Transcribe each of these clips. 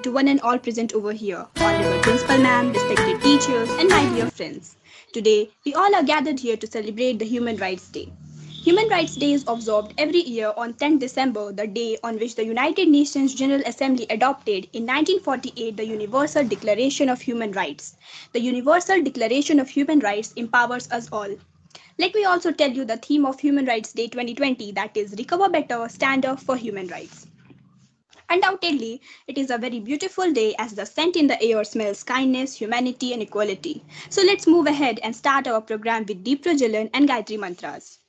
to one and all present over here, Honorable Principal Ma'am, respected teachers, and my dear friends. Today, we all are gathered here to celebrate the Human Rights Day. Human Rights Day is observed every year on 10th December, the day on which the United Nations General Assembly adopted in 1948 the Universal Declaration of Human Rights. The Universal Declaration of Human Rights empowers us all. Let me also tell you the theme of Human Rights Day 2020, that is Recover Better, Stand Up for Human Rights. Undoubtedly, it is a very beautiful day as the scent in the air smells kindness, humanity, and equality. So let's move ahead and start our program with Deep Prajalan and Gayatri Mantras.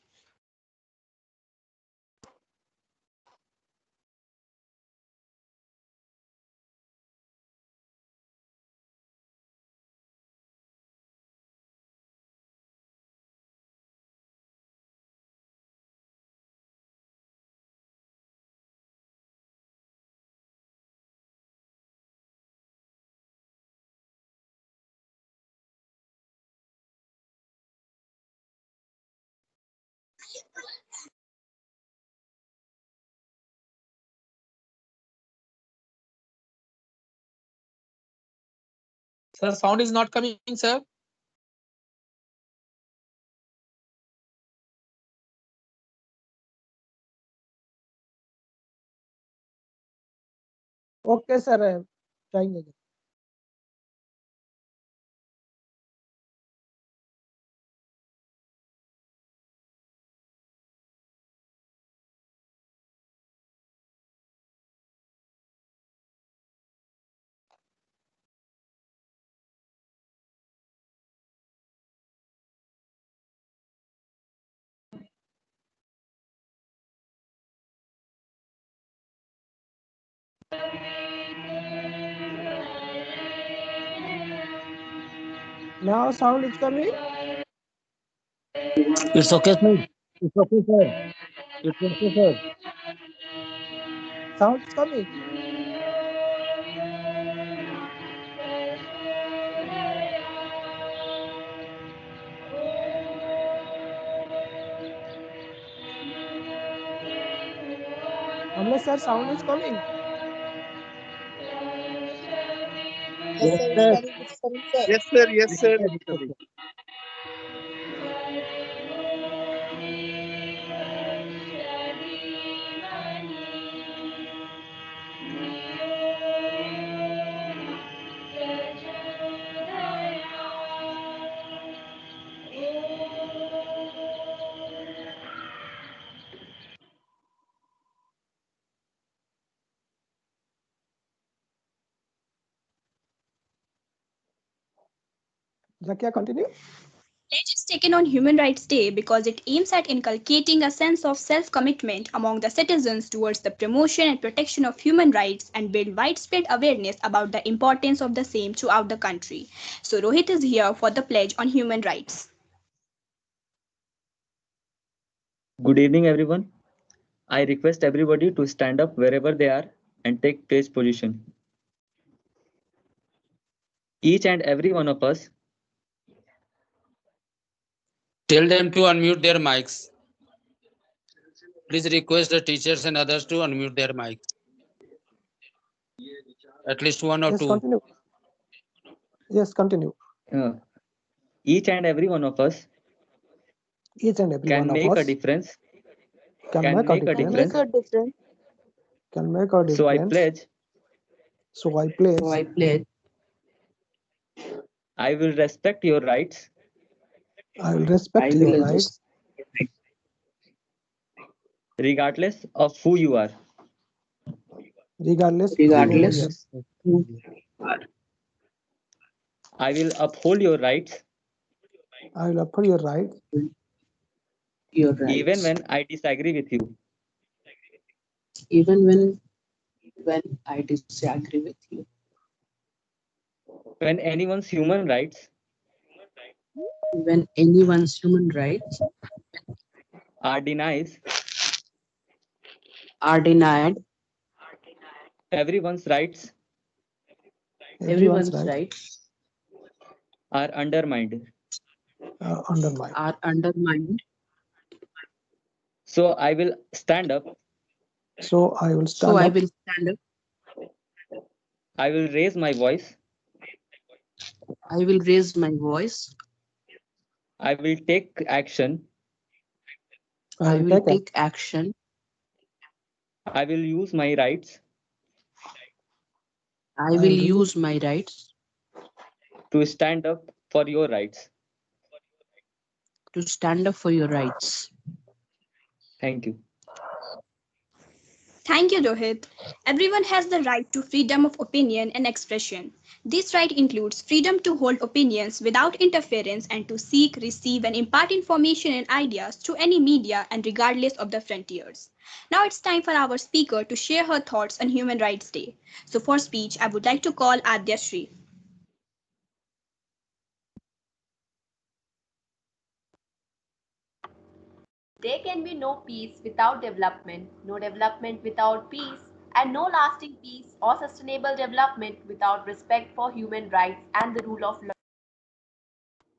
Sir, sound is not coming, sir. Okay, sir. I'm trying again. Now sound is coming. It's okay, sir. It's okay, sir. It's okay, sir. Sound is coming. Amla sir, sound is coming. Yes, sir. Yes, sir. Yes, Yes, sir. sir. It's okay. Zakia, continue. Pledge is taken on Human Rights Day because it aims at inculcating a sense of self commitment among the citizens towards the promotion and protection of human rights and build widespread awareness about the importance of the same throughout the country. So, Rohit is here for the pledge on human rights. Good evening, everyone. I request everybody to stand up wherever they are and take place position. Each and every one of us Tell them to unmute their mics. Please request the teachers and others to unmute their mics. At least one or Yes, two. continue. Yes, continue. uh, each and every one of us Each and every one can of make a us difference, can can make a make a difference. difference. Can make a So I difference. pledge So I pledge. I will respect your rights I will respect your rights, regardless of who you are. regardless of who we are. I will uphold your rights I will uphold your rights, even when I disagree with you. When anyone's human rights are denied, everyone's rights everyone's rights are undermined. are undermined. So I will stand up So I will stand up I will raise my voice. I will raise my voice. I will take action. I will take action. I will use my rights I will use my rights to stand up for your rights. to stand up for your rights. Thank you. Thank you, Rohit. Everyone has the right to freedom of opinion and expression. This right includes freedom to hold opinions without interference and to seek, receive, and impart information and ideas through any media and regardless of the frontiers. Now it's time for our speaker to share her thoughts on Human Rights Day. So for speech, I would like to call Adya Shri. There can be no peace without development, no development without peace, and no lasting peace or sustainable development without respect for human rights and the rule of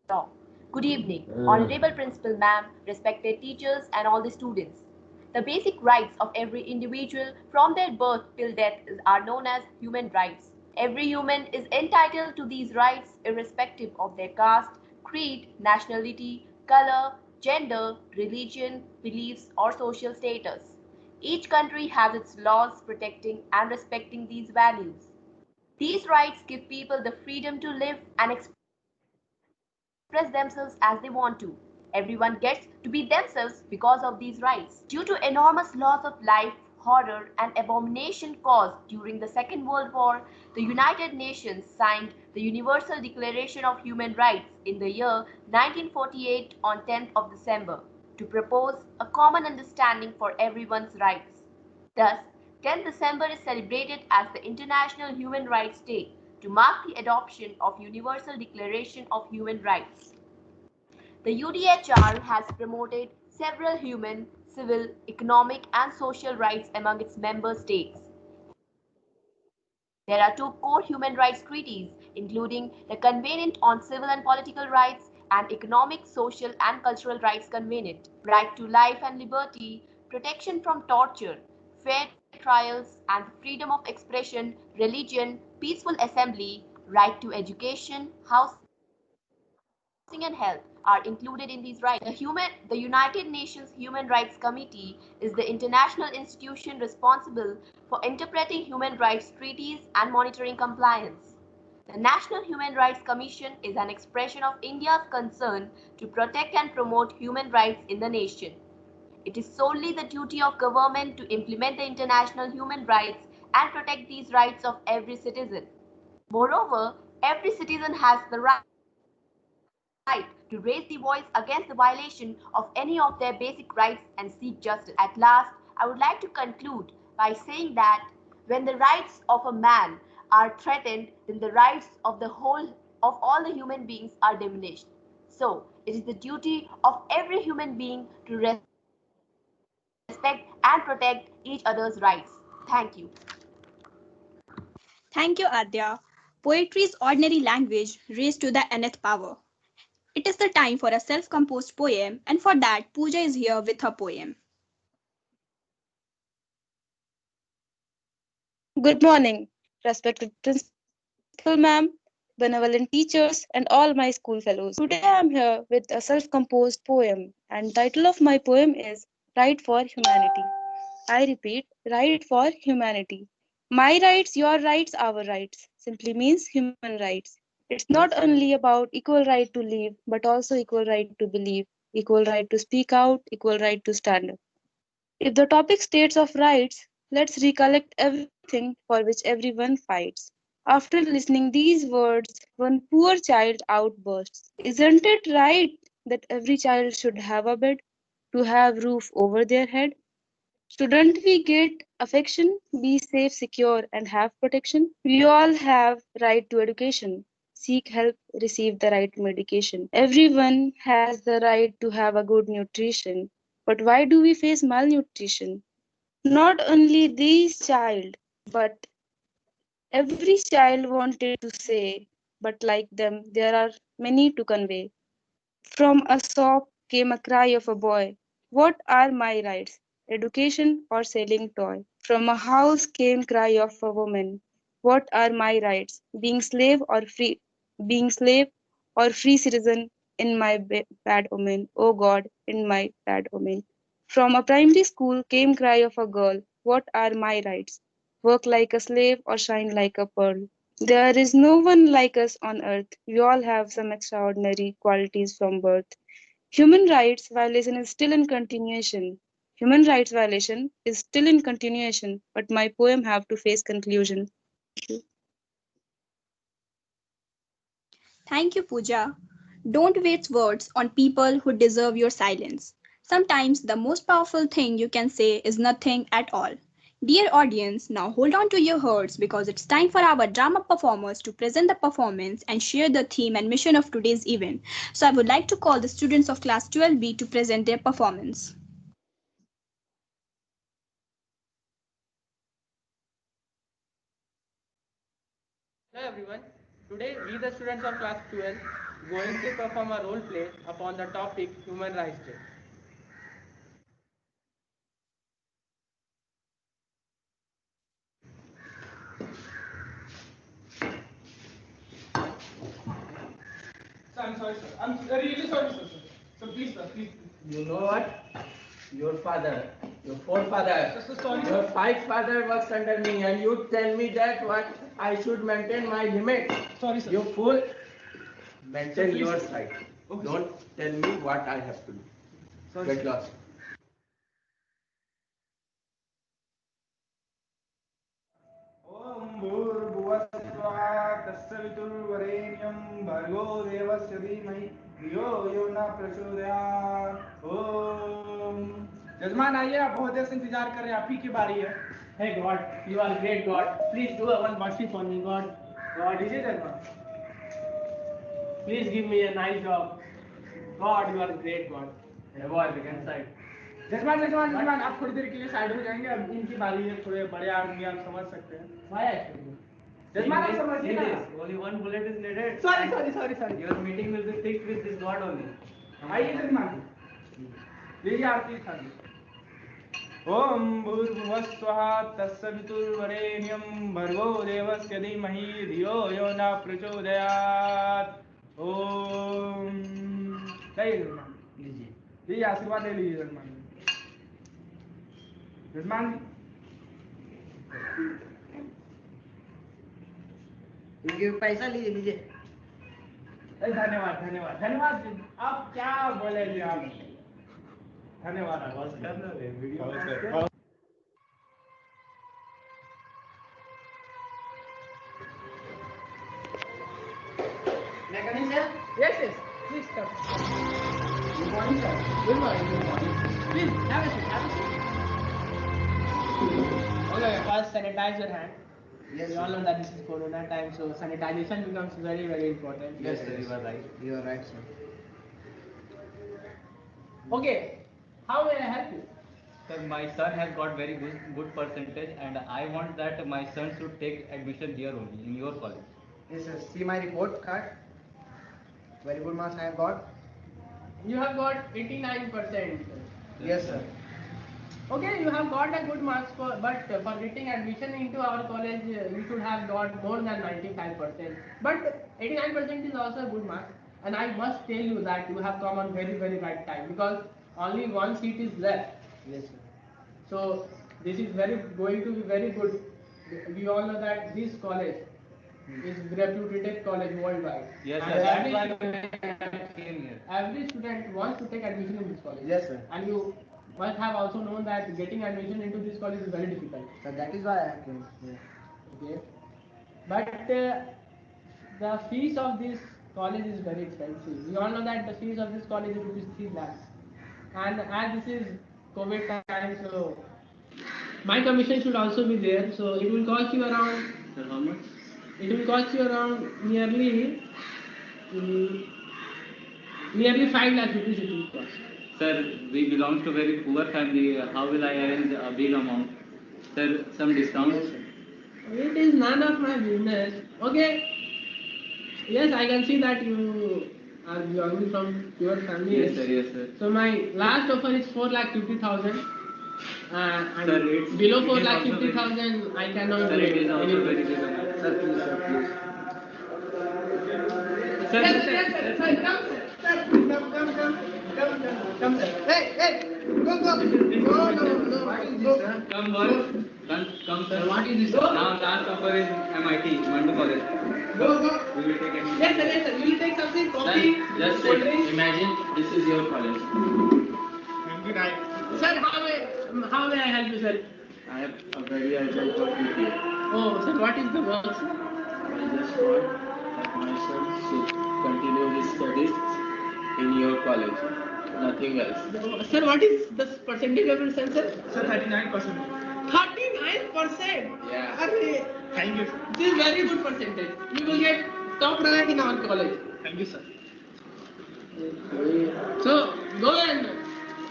law. Good evening, Honorable Principal Ma'am, respected teachers, and all the students. The basic rights of every individual from their birth till death are known as human rights. Every human is entitled to these rights irrespective of their caste, creed, nationality, color, gender, religion, beliefs, or social status. Each country has its laws protecting and respecting these values. These rights give people the freedom to live and express themselves as they want to. Everyone gets to be themselves because of these rights. Due to enormous loss of life, horror, and abomination caused during the Second World War, the United Nations signed the Universal Declaration of Human Rights in the year 1948 on 10th of December to propose a common understanding for everyone's rights. Thus, 10th December is celebrated as the International Human Rights Day to mark the adoption of Universal Declaration of Human Rights. The UDHR has promoted several human, civil, economic, and social rights among its member states. There are two core human rights treaties, including the Covenant on Civil and Political Rights and Economic, Social, and Cultural Rights Covenant. Right to life and liberty, protection from torture, fair trials, and freedom of expression, religion, peaceful assembly, right to education, housing, and health are included in these rights. The United Nations Human Rights Committee is the international institution responsible for interpreting human rights treaties and monitoring compliance. The National Human Rights Commission is an expression of India's concern to protect and promote human rights in the nation. It is solely the duty of government to implement the international human rights and protect these rights of every citizen. Moreover, every citizen has the right to raise the voice against the violation of any of their basic rights and seek justice. At last, I would like to conclude by saying that when the rights of a man are threatened, then the rights of all the human beings are diminished. So, it is the duty of every human being to respect and protect each other's rights. Thank you. Thank you, Adya. Poetry's ordinary language raised to the nth power. It is the time for a self-composed poem, and for that, Pooja is here with her poem. Good morning, respected principal ma'am, benevolent teachers, and all my school fellows. Today I am here with a self-composed poem, and title of my poem is Right for Humanity. I repeat, Right for Humanity. My rights, your rights, our rights simply means human rights. It's not only about equal right to live, but also equal right to believe, equal right to speak out, equal right to stand up. If the topic states of rights, let's recollect everything for which everyone fights. After listening these words, one poor child outbursts. Isn't it right that every child should have a bed, to have roof over their head? Shouldn't we get affection, be safe, secure, and have protection? We all have right to education. Seek help, receive the right medication. Everyone has the right to have a good nutrition. But why do we face malnutrition? Not only these child, but every child wanted to say, but like them, there are many to convey. From a shop came a cry of a boy. What are my rights? Education or selling toy? From a house came cry of a woman. What are my rights? Being slave or free citizen in my bad omen. Oh God, in my bad omen. From a primary school came cry of a girl. What are my rights? Work like a slave or shine like a pearl. There is no one like us on earth. We all have some extraordinary qualities from birth. Human rights violation is still in continuation. Human rights violation is still in continuation, but my poem have to face conclusion. Thank you. Thank you, Pooja. Don't waste words on people who deserve your silence. Sometimes the most powerful thing you can say is nothing at all. Dear audience, now hold on to your hearts because it's time for our drama performers to present the performance and share the theme and mission of today's event. So I would like to call the students of class 12B to present their performance. Hello everyone. Today we the students of class 12 going to perform a role play upon the topic Human Rights Day. Sir, I'm sorry, sir. I'm really sorry, sir. So please, sir, please. You know what? Your father, your forefather, your five father works under me, and you tell me that what I should maintain my limit. Sorry, sir. You fool! Maintain Please, your sir. side. Okay. Don't tell me what I have to do. Sorry, Get sir. lost. ॐ भूर्भुवस्सुवः तत्सवितुर्वरेण्यं भर्गो देवस्य धीमहि धियो यो न प्रचोदयात् ॐ जजमान आइए, आप बहुत देर से इंतजार कर रहे हैं, आप ही की बारी है. Hey God, you are great God. Please do one worship on me, God. God, लीजिए जजमान. please give me a nice job. God, you are great God. Hey boy, begin side. जजमान जजमान जजमान आप थोड़ी देर के लिए साइड हो जाएंगे, अब इनकी बारी है. थोड़े बड़े आदमी आप समझ सकते हैं. Why actually? जजमान आप समझिए ना. Only one bullet is needed. Sorry. Your meeting will be fixed with this God only. आइए जजमान, लीजिए आरती खाली. ॐ भूर्भुवस्सुवः तत्सवितुर्वरेण्यं भर्गो देवस्य धीमहि धियो यो न प्रचोदयात्. ॐ लीजिए आशीर्वाद ले लीजिए जजमान. जजमान पैसा लीजिए. धन्यवाद. आप क्या बोलेंगे आप. धन्यवाद. May I come in, sir? Yes. Please come. Good morning, sir. Good morning. Please, have a seat. Okay, first sanitize your hand. Yes, We all know that this is Corona time, so sanitization becomes very, very important. Yes, sir, you are right. You are right, sir. Okay, how may I help you? Sir, my son has got very good percentage, and I want that my son should take admission here only in your college. Yes, sir. See my report card. Very good marks I have got. You have got 89%. Yes, sir. Okay, you have got a good marks but for getting admission into our college, you should have got more than 95%. But 89% is also a good mark. And I must tell you that you have come on very, very right time because only one seat is left. Yes, sir. So this is going to be very good. We all know that this college is reputed college worldwide. Yes, And sir. every That's why student- I came here. every student wants to take admission in this college. Yes, sir. And you must have also known that getting admission into this college is very difficult. So that is why I came here. Okay. But the fees of this college is very expensive. We all know that the fees of this college is rupees 3 lakhs. And as this is COVID time, so my commission should also be there. So it will cost you around. Sir, how much? It will cost you around nearly mm, 5 lakh rupees it will cost. Sir, we belong to very poor family. How will I arrange a big amount? Sir, some discount? It is none of my business. Okay. Yes, I can see that you are belonging from your family. Yes, sir. Yes, sir. So my last offer is 4,50,000. And Sir, it's- below it is also 4,50,000, I cannot Sir, do it is also anything. very big amount. Sir, please, sir, please. Sir, come, sir. Hey, go. No. Come, boy. Come, sir. What is this? Now, last offer is MIT, Mandu College. Go. We will take it. Yes, sir. We will take something, coffee. Just cold drink. imagine this is your college. Good night. Sir, how may I help you, sir? I have a very urgent work with you. Oh, sir, what is the work, sir? I just want that my son should continue his studies in your college. Nothing else. Sir, what is the percentage of your son, sir? Sir, 39%. 39%? Yeah. Arre, thank you. This is very good percentage. You will get top rank in our college. Thank you, sir. So, go and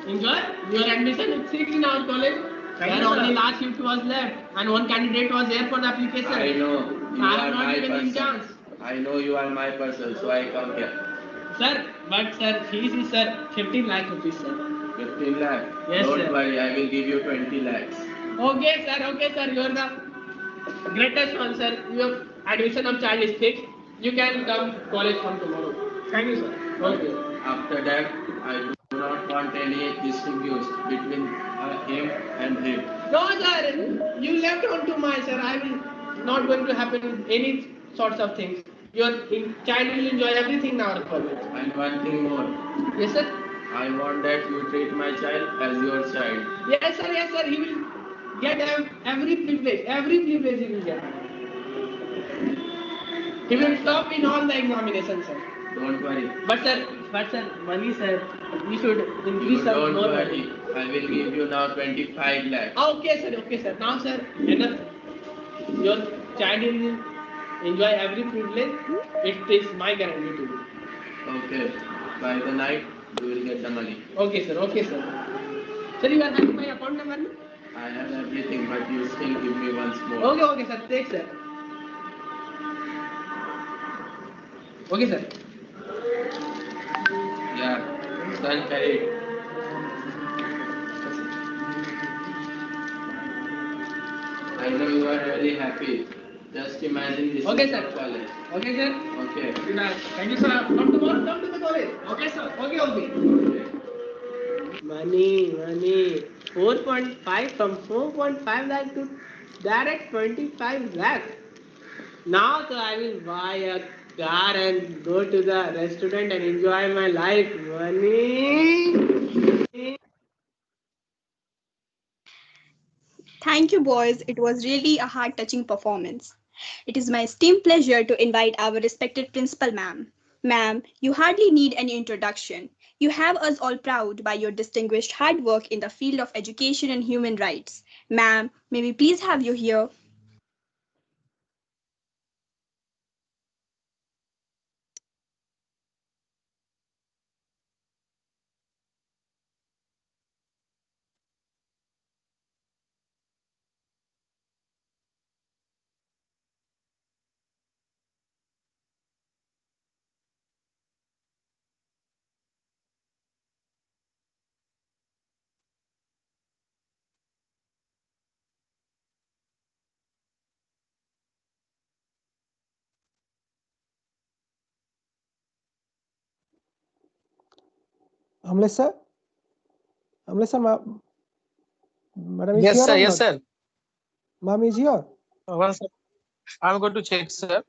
enjoy your admission. It's 6 in our college. There only last shift was left and one candidate was there for the application. I know you I are am not my given him person. chance. I know you are my person, so I come here. Sir, but sir, fees is sir 15 lakh rupees, sir. 15 lakh. Yes, Don't sir. worry, I will give you 20 lakhs. Okay, sir. You are the greatest one, sir. Your admission of child is fixed. You can come college from tomorrow. Thank you, sir. Okay. After that, I do not want any disputes between him and him. No, sir. You left on to my sir. I will not going to happen any sorts of things. Your child will enjoy everything in our college. And one thing more. Yes, sir. I want that you treat my child as your child. Yes, sir. He will get every privilege. Every privilege he will get. He will top in all the examinations, sir. Don't worry. But sir, money, sir. We should increase some Don't more worry. money. I will give you now 25 lakhs. Okay, sir. Now, sir, enough. Your child will enjoy every privilege. It is my guarantee to you. Okay. By the night, you will get the money. Okay, sir. Sir, you are having my account number? No? I have everything, but you still give me once more. Okay, sir. Take, sir. Okay, sir. Yeah. Son, carry it. I know you are very happy. Just imagine this Okay, is sir. your college. Okay, sir. Okay. Good night. Thank you, sir. Come tomorrow. Come to the college. Okay, sir. Okay. Money. 4.5 from 4.5 lakh to direct 25 lakh. Now, sir, I will buy a car and go to the restaurant and enjoy my life. Money. Thank you, boys. It was really a heart-touching performance. It is my esteemed pleasure to invite our respected principal, ma'am. Ma'am, you hardly need any introduction. You have us all proud by your distinguished hard work in the field of education and human rights. Ma'am, may we please have you here? Amlesh sir, madam is Yes, here sir. or Yes, not? sir. Ma'am is here. One sec. I'm going to check, sir.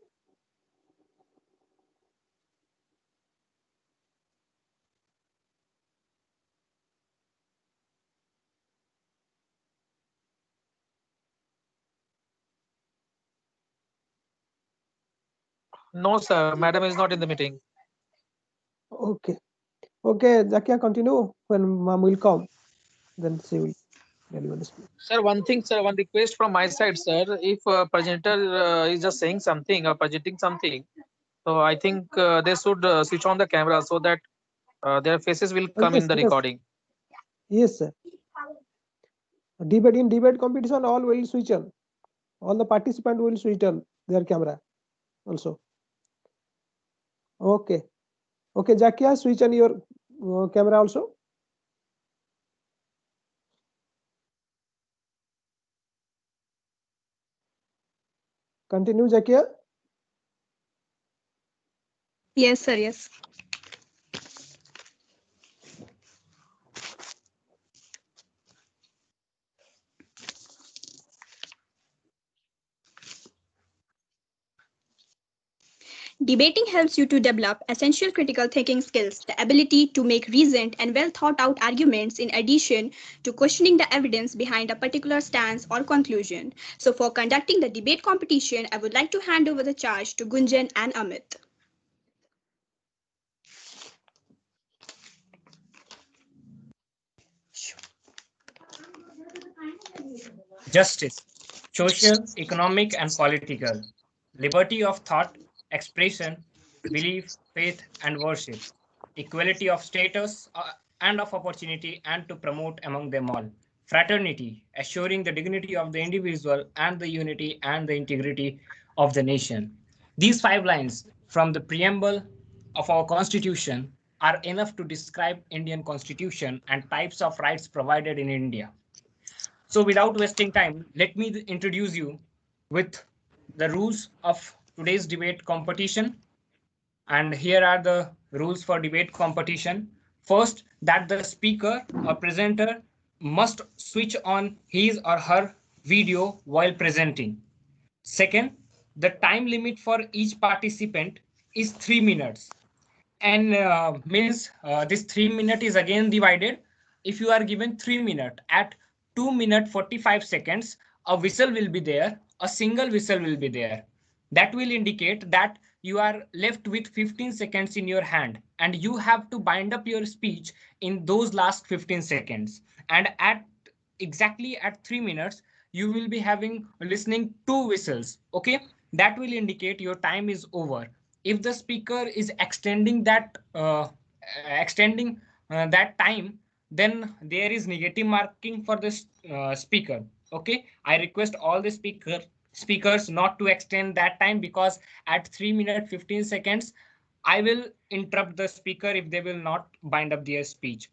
No, sir. Madam is not in the meeting. Okay, Zakia, continue. When ma'am will come, then she will tell you the speech. Sir, one thing, sir. One request from my side, sir. If presenter is just saying something or presenting something, so I think they should switch on the camera so that their faces will come in the recording. Yes, sir. Debate competition, all will switch on. All the participants will switch on their camera also. Okay, Zakia, switch on your camera also. Continue, Zakia. Yes, sir. Yes. Debating helps you to develop essential critical thinking skills, the ability to make reasoned and well thought out arguments in addition to questioning the evidence behind a particular stance or conclusion. So, for conducting the debate competition, I would like to hand over the charge to Gunjan and Amit. Justice, social, economic, and political. Liberty of thought, expression, belief, faith, and worship. Equality of status and of opportunity, and to promote among them all. Fraternity, assuring the dignity of the individual and the unity and the integrity of the nation. These 5 lines from the preamble of our Constitution are enough to describe Indian Constitution and types of rights provided in India. So without wasting time, let me introduce you with the rules of today's debate competition. And here are the rules for debate competition. First, that the speaker or presenter must switch on his or her video while presenting. Second, the time limit for each participant is 3 minutes. And this 3 minute is again divided. If you are given 3 minutes, at 2 minutes 45 seconds, a whistle will be there, a single whistle will be there. That will indicate that you are left with 15 seconds in your hand and you have to bind up your speech in those last 15 seconds. And exactly at 3 minutes, you will be listening 2 whistles. Okay, that will indicate your time is over. If the speaker is extending that time, then there is negative marking for the speaker. Okay, I request all the speakers not to extend that time, because at 3 minutes 15 seconds I will interrupt the speaker if they will not bind up their speech.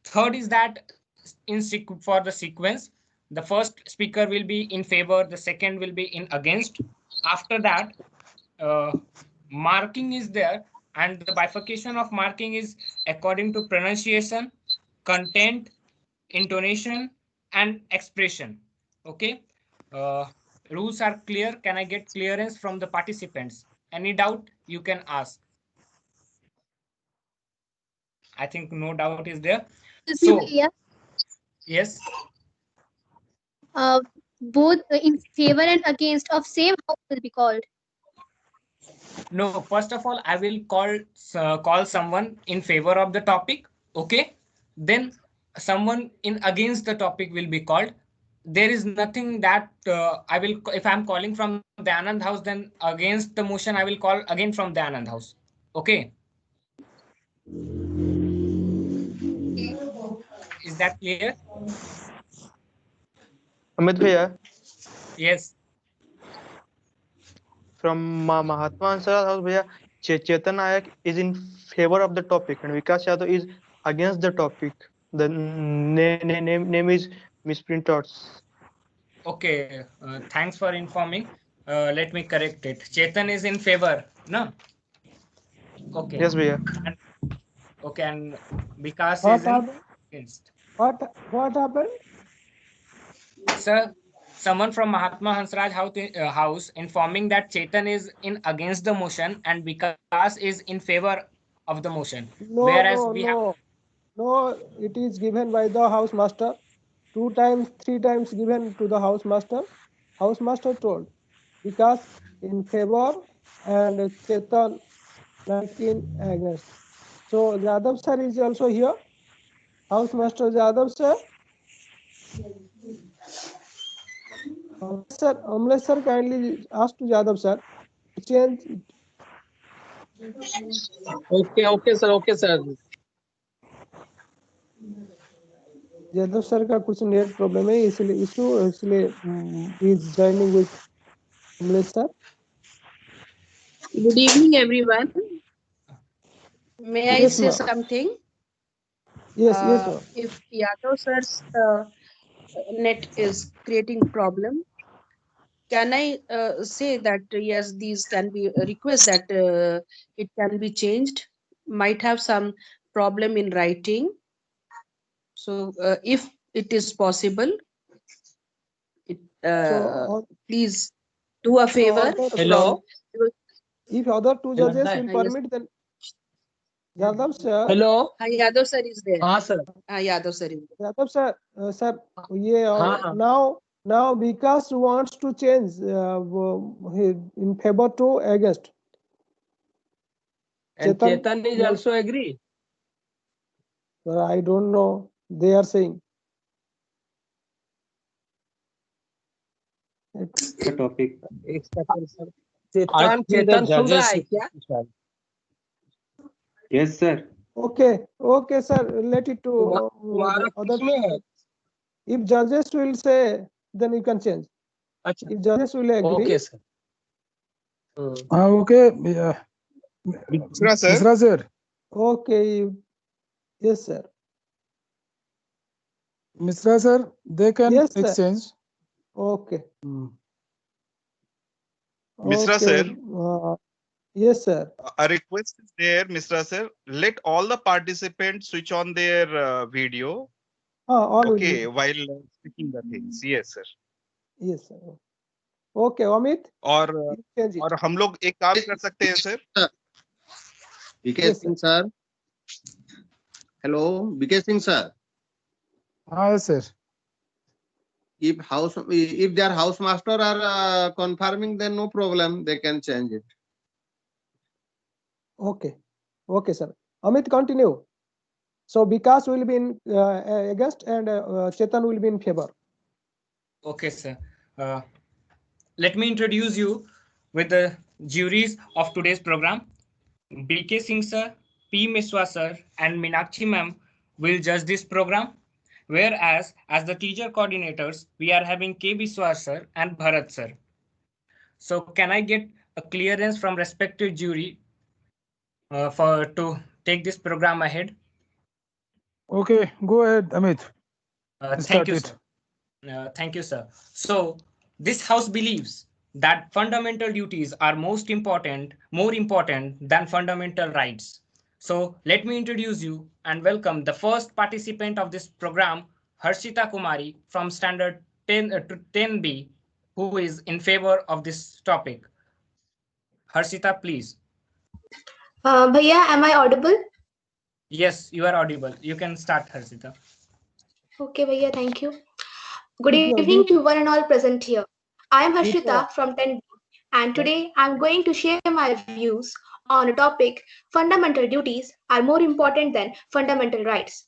Third is that for the sequence, the first speaker will be in favor, the second will be in against. After that, marking is there, and the bifurcation of marking is according to pronunciation, content, intonation, and expression. Okay, rules are clear. Can I get clearance from the participants? Any doubt you can ask. I think no doubt is there. So yes, both in favor and against of same house will be called. no, first of all, I will call someone in favor of the topic. Okay, then someone in against the topic will be called. There is nothing that I will, if I'm calling from the Anand house, then against the motion I will call again from the Anand house. Okay, is that clear? Amit bhaiya, Yes. from Mahatma Ansar's house, bhaiya, Chetan Nayak is in favor of the topic and Vikas Yadav is against the topic. The name is misprinted. Okay, thanks for informing. Let me correct it. Chetan is in favor, no? Okay. Yes, bhaiya. Okay, and Vikas What is in happened? against. What happened? Sir, someone from Mahatma Hansraj house informing that Chetan is in against the motion and Vikas is in favor of the motion. No, it is given by the house master. 2 times, 3 times given to the house master. House master told Vikas in favor and Chetan like in against. So Yadav sir is also here. House master Yadav sir. Amlesh sir, kindly ask to Yadav sir to change it. Okay, sir. Yadav sir का कुछ net problem है इसलिए is joining with Amlesh sir. Good evening, everyone. May I Yes, say ma'am. something? Yes, ma'am. If Yadav sir's net is creating problem, can I say that yes, these can be request that it can be changed? Might have some problem in writing. So if it is possible, it, please do a favor from. If other two judges will Yes. permit, then Yadav sir. Hello. Yadav sir is there. sir. Yadav sir is there. Yadav sir, sir, now Vikas wants to change in favor to against. And Chetan is also agree. I don't know. They are saying. The topic. Chetan सुन रहा है क्या? Yes, sir. Okay, sir. Let it to other. If judges will say, then you can change. If judges will agree. Okay, sir. Okay. Misra sir. Okay. Yes, sir. Misra sir, they can exchange. Okay. Misra sir. Yes, sir. A request is there, Misra sir. Let all the participants switch on their video. Okay, while speaking the things. Yes, sir. Yes, sir. Okay, Amit. और हम लोग एक काम कर सकते हैं sir. BK Singh sir. Hello, BK Singh sir. Yes, sir. If their house master are confirming, then no problem. They can change it. Okay, sir. Amit, continue. So Vikas will be in against and Chetan will be in favor. Okay, sir. Let me introduce you with the juries of today's program. BK Singh sir, P. Miswa sir, and Meenakshi ma'am will judge this program. Whereas, as the teacher coordinators, we are having K. Biswas sir and Bharat sir. So, can I get a clearance from respective jury to take this program ahead? Okay, go ahead, Amit. Thank you, sir. Thank you, sir. So, this house believes that fundamental duties are more important than fundamental rights. So let me introduce you and welcome the first participant of this program, Harshita Kumari from Standard 10 to 10B, who is in favor of this topic. Harshita, please. Bhaiya, am I audible? Yes, you are audible. You can start, Harshita. Okay, Bhaiya, thank you. Good evening to one and all present here. I am Harshita from 10B, and today I am going to share my views on a topic: fundamental duties are more important than fundamental rights.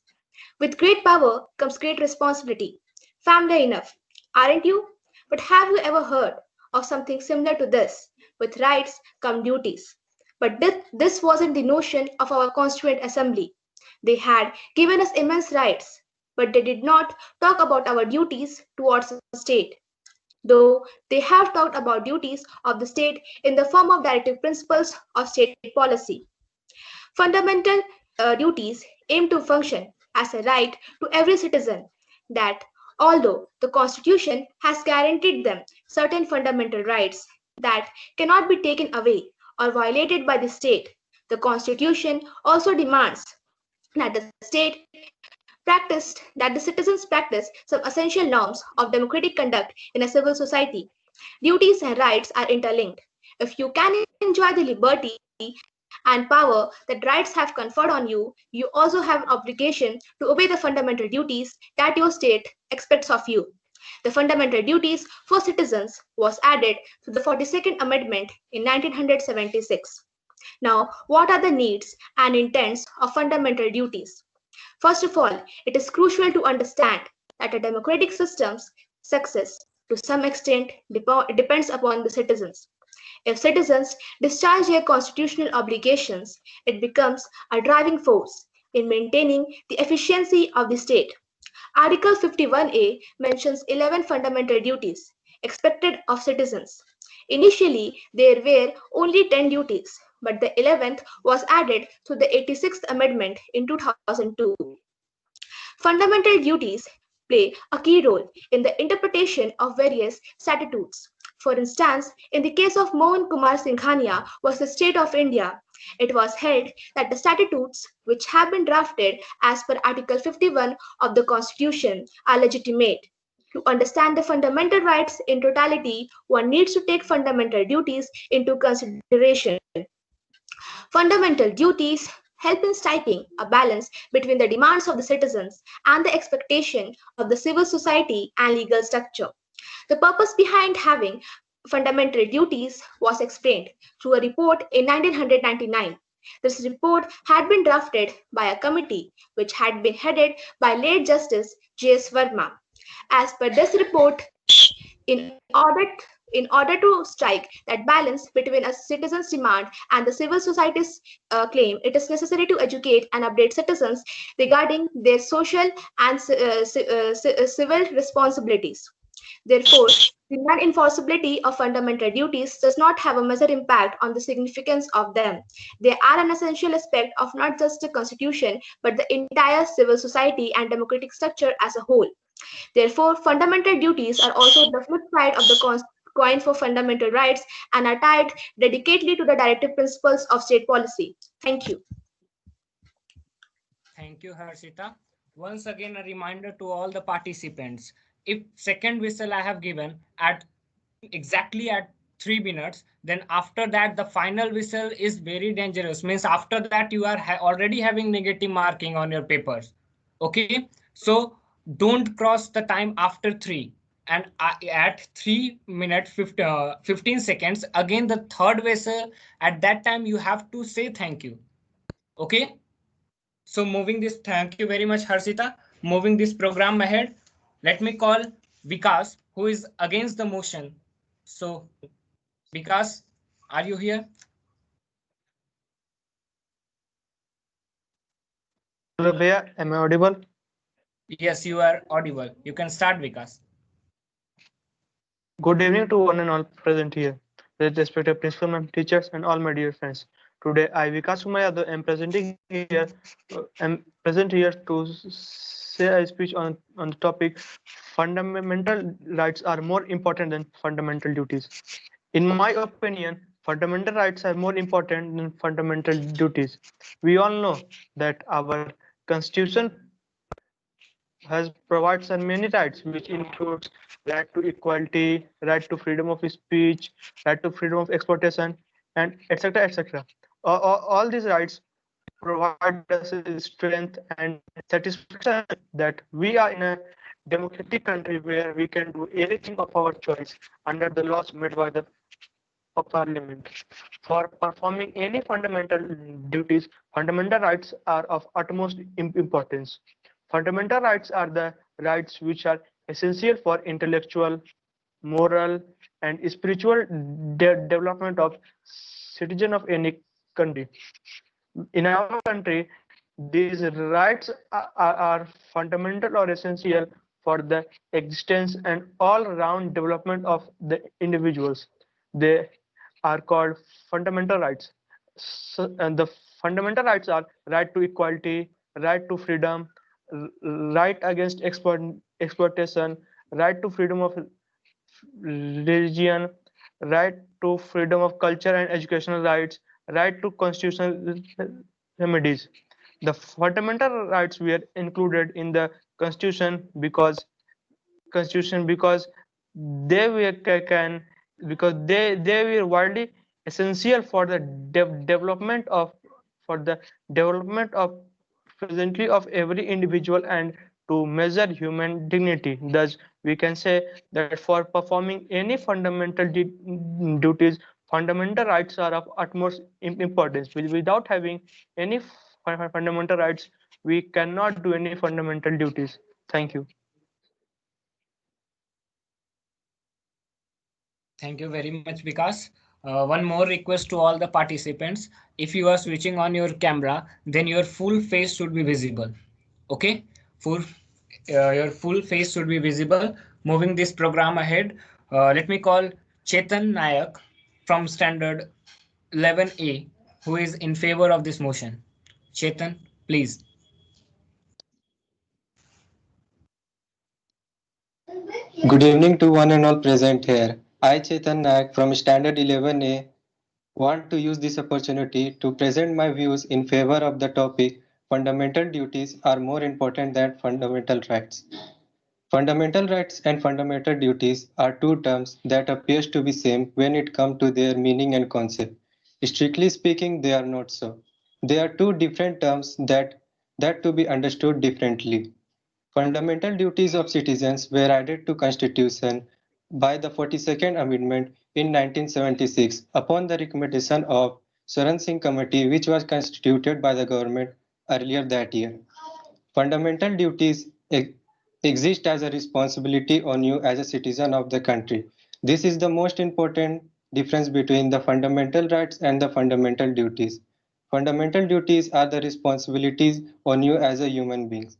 With great power comes great responsibility. Familiar enough, aren't you? But have you ever heard of something similar to this? With rights come duties. But this wasn't the notion of our Constituent Assembly. They had given us immense rights, but they did not talk about our duties towards the state. Though they have talked about duties of the state in the form of directive principles of state policy. Fundamental duties aim to function as a right to every citizen that, although the Constitution has guaranteed them certain fundamental rights that cannot be taken away or violated by the state, the Constitution also demands that the citizens practice some essential norms of democratic conduct in a civil society. Duties and rights are interlinked. If you can enjoy the liberty and power that rights have conferred on you, you also have an obligation to obey the fundamental duties that your state expects of you. The fundamental duties for citizens was added to the 42nd Amendment in 1976. Now, what are the needs and intents of fundamental duties? First of all, it is crucial to understand that a democratic system's success to some extent depends upon the citizens. If citizens discharge their constitutional obligations, it becomes a driving force in maintaining the efficiency of the state. Article 51A mentions 11 fundamental duties expected of citizens. Initially, there were only 10 duties, but the 11th was added to the 86th Amendment in 2002. Fundamental duties play a key role in the interpretation of various statutes. For instance, in the case of Mohan Kumar Singhania versus State of India, it was held that the statutes which have been drafted as per Article 51 of the Constitution are legitimate. To understand the fundamental rights in totality, one needs to take fundamental duties into consideration. Fundamental duties help in striking a balance between the demands of the citizens and the expectation of the civil society and legal structure. The purpose behind having fundamental duties was explained through a report in 1999. This report had been drafted by a committee which had been headed by late Justice J.S. Verma. As per this report, in order to strike that balance between a citizen's demand and the civil society's claim, it is necessary to educate and update citizens regarding their social and civil responsibilities. Therefore, the non-enforceability of fundamental duties does not have a major impact on the significance of them. They are an essential aspect of not just the Constitution, but the entire civil society and democratic structure as a whole. Therefore, fundamental duties are also the flip side of the coin for fundamental rights and are tied dedicatedly to the directive principles of state policy. Thank you. Thank you, Harshita. Once again, a reminder to all the participants. If second whistle I have given at exactly at 3 minutes, then after that, the final whistle is very dangerous. Means after that, you are already having negative marking on your papers. Okay. So don't cross the time after 3. And at 3 minutes, 15 seconds, again, the third whistle, at that time, you have to say thank you. Okay. So moving this, thank you very much, Harshita. Moving this program ahead, let me call Vikas, who is against the motion. So, Vikas, are you here? Hello, Bhaiya, am I audible? Yes, you are audible. You can start, Vikas. Good evening to one and all present here, with respected principal, ma'am, teachers, and all my dear friends. Today, I, Vikas Kumar Yadav, am present here to say a speech on the topic fundamental rights are more important than fundamental duties. In my opinion, fundamental rights are more important than fundamental duties. We all know that our constitution has provides many rights, which includes right to equality, right to freedom of speech, right to freedom of exportation, and etc. etc. All these rights provide us strength and satisfaction that we are in a democratic country where we can do anything of our choice under the laws made by the parliament. For performing any fundamental duties, fundamental rights are of utmost importance. Fundamental rights are the rights which are essential for intellectual, moral, and spiritual development of citizen of any country. In our country, these rights are fundamental or essential for the existence and all-round development of the individuals. They are called fundamental rights. And the fundamental rights are right to equality, right to freedom, right against exploitation, right to freedom of religion, right to freedom of culture and educational rights, right to constitutional remedies. The fundamental rights were included in the constitution because they were they were widely essential for the development of presently of every individual and to measure human dignity. Thus, we can say that for performing any fundamental duties, fundamental rights are of utmost importance. Without having any fundamental rights, we cannot do any fundamental duties. Thank you. Thank you very much, Vikas. One more request to all the participants. If you are switching on your camera, then your full face should be visible. Okay, your full face should be visible. Moving this program ahead, let me call Chetan Nayak from standard 11A, who is in favor of this motion. Chetan, please. Good evening to one and all present here. I, Chetan Nayak from Standard 11A, want to use this opportunity to present my views in favor of the topic fundamental duties are more important than fundamental rights. Fundamental rights and fundamental duties are two terms that appears to be same when it comes to their meaning and concept. Strictly speaking, they are not so. They are two different terms that to be understood differently. Fundamental duties of citizens were added to Constitution by the 42nd Amendment in 1976 upon the recommendation of Saran Singh Committee, which was constituted by the government earlier that year. Fundamental duties exist as a responsibility on you as a citizen of the country. This is the most important difference between the fundamental rights and the fundamental duties. Fundamental duties are the responsibilities on you as a human being.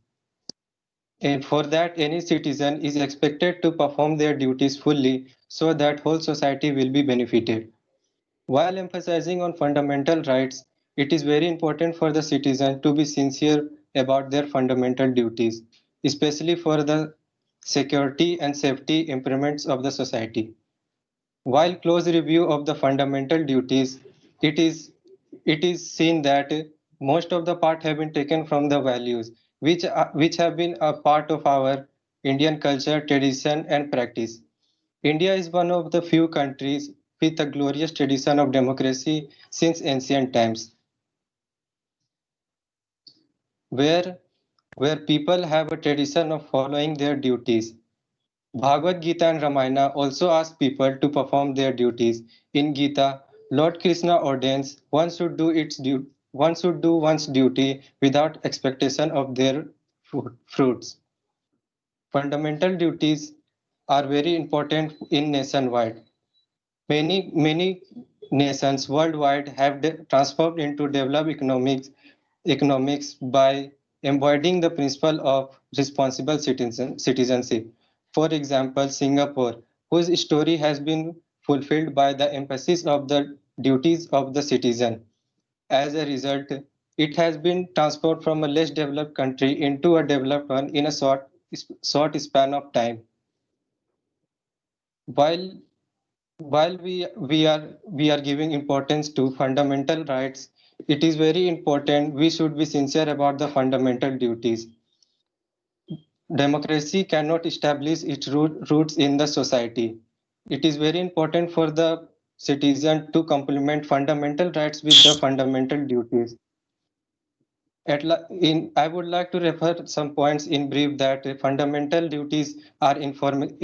And for that, any citizen is expected to perform their duties fully so that whole society will be benefited. While emphasizing on fundamental rights, it is very important for the citizen to be sincere about their fundamental duties, especially for the security and safety improvements of the society. While close review of the fundamental duties, it is seen that most of the part have been taken from the values which have been a part of our Indian culture, tradition and practice. India is one of the few countries with a glorious tradition of democracy since ancient times, where people have a tradition of following their duties. Bhagavad Gita and Ramayana also ask people to perform their duties. In Gita, Lord Krishna ordains one should do one's duty without expectation of their fruits. Fundamental duties are very important in nationwide. Many nations worldwide have transformed into developed economics by embodying the principle of responsible citizenship. For example, Singapore, whose story has been fulfilled by the emphasis of the duties of the citizen. As a result, it has been transformed from a less developed country into a developed one in a short span of time. While we are giving importance to fundamental rights, it is very important we should be sincere about the fundamental duties. Democracy cannot establish its roots in the society. It is very important for the citizen to complement fundamental rights with the fundamental duties. I would like to refer some points in brief that fundamental duties are enforceable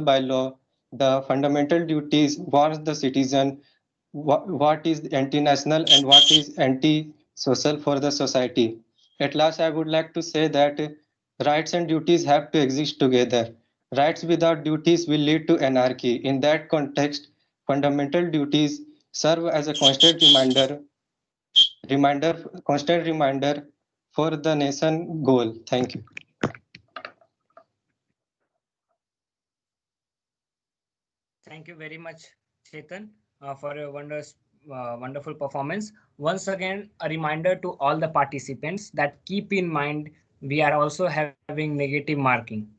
by law. The fundamental duties warns the citizen what is anti-national and what is anti-social for the society. At last, I would like to say that rights and duties have to exist together. Rights without duties will lead to anarchy. In that context, fundamental duties serve as a constant reminder for the nation goal. Thank you. Thank you very much, Chetan, for your wonderful performance. Once again, a reminder to all the participants that keep in mind we are also having negative marking.